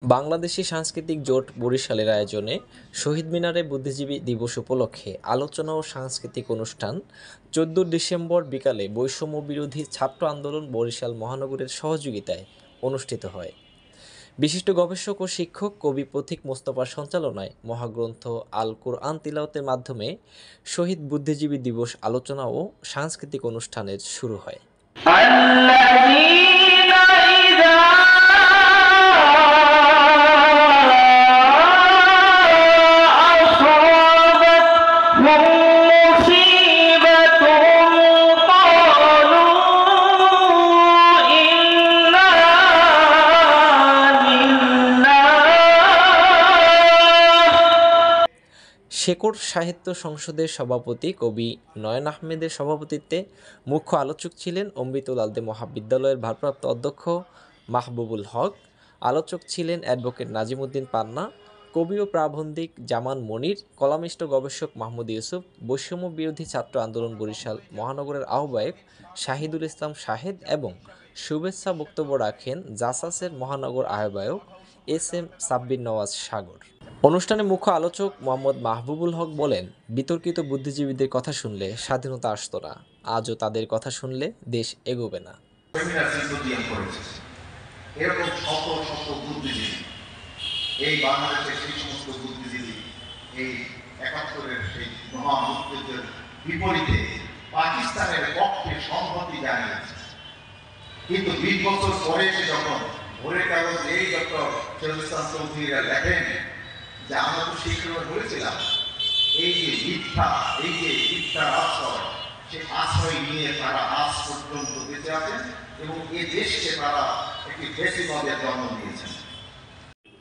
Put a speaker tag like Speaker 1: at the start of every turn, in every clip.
Speaker 1: বাংলাদেশি সাংস্কৃতিক জোট বরিশালের আয়োজনে শহীদ মিনারে বুদ্ধিজীবী দিবস উপলক্ষে আলোচনা ও সাংস্কৃতিক অনুষ্ঠান ১৪ ডিসেম্বর বিকালে বৈষম্য বিরোধী ছাত্র আন্দোলন বরিশাল মহানগরের সহযোগিতায় অনুষ্ঠিত হয়। বিশিষ্ট গবেষক ও শিক্ষক কবি পথিক মোস্তফার সঞ্চালনায় মহাগ্রন্থ আল কুরআন তিলাওয়াতের মাধ্যমে শহীদ বুদ্ধিজীবী দিবস আলোচনা ও সাংস্কৃতিক অনুষ্ঠানের শুরু হয়। শেকড় সাহিত্য সংসদের সভাপতি কবি নয়ন আহমেদের সভাপতিত্বে মুখ্য আলোচক ছিলেন অমৃতুল আলদে মহাবিদ্যালয়ের ভারপ্রাপ্ত অধ্যক্ষ মাহবুবুল হক। আলোচক ছিলেন অ্যাডভোকেট নাজিম উদ্দিন পান্না, কবি ও প্রাবন্ধিক জামান মনির, কলামিস্ট গবেষক মাহমুদ ইউসুফ, বৈষম্য বিরোধী ছাত্র আন্দোলন বরিশাল মহানগরের আহ্বায়ক শাহিদুল ইসলাম শাহেদ এবং শুভেচ্ছা বক্তব্য রাখেন জাসাসের মহানগর আহ্বায়ক এস.এম. সাব্বির নওয়াজ সাগর। অনুষ্ঠানে মুখ্য আলোচক মোহাম্মদ মাহবুবুল হক বলেন, বিতর্কিত বুদ্ধিজীবীদের কথা শুনলে স্বাধীনতা আসতো না, আজও তাদের কথা শুনলে দেশ এগোবে না।
Speaker 2: এরকম শত শত বুদ্ধিজীবী এই বাংলাদেশের সেই সমস্ত বুদ্ধিজীবী এই ৭১-এর সেই মহামুক্তিযুদ্ধের বিপরীতে পাকিস্তানের পক্ষে সংহতি জানিয়েছে। কিন্তু ২০ বছর পরে এসে যখন ভোরের কাগজ এই ডক্টর শহীদ ইসলাম চৌধুরীরা লেখেন যে আমরা তো সেই সময় বলেছিলাম এই যে মিথ্যার আশ্রয়, সে আশ্রয় নিয়ে তারা আজ পর্যন্ত বেঁচে আছেন এবং এই দেশকে তারা একটি ফ্যাসিবাদের জন্ম দিয়েছেন।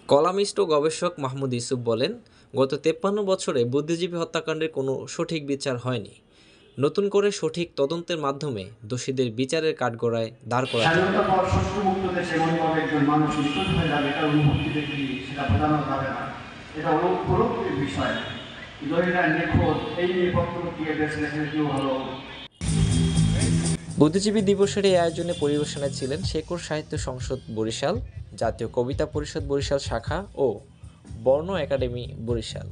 Speaker 1: কলামিস্ট ও গবেষক মাহমুদ ইউসুফ বলেন, গত ৫৩ বছরে বুদ্ধিজীবী হত্যাকাণ্ডের কোনো সঠিক বিচার হয়নি। নতুন করে সঠিক তদন্তের মাধ্যমে দোষীদের বিচারের কাঠগড়ায় দাঁড় করা যাবে। বুদ্ধিজীবী দিবসের এই আয়োজনে পরিবেশনায় ছিলেন শেকড় সাহিত্য সংসদ বরিশাল, জাতীয় কবিতা পরিষদ বরিশাল শাখা ও বর্ণ একাডেমি বরিশাল।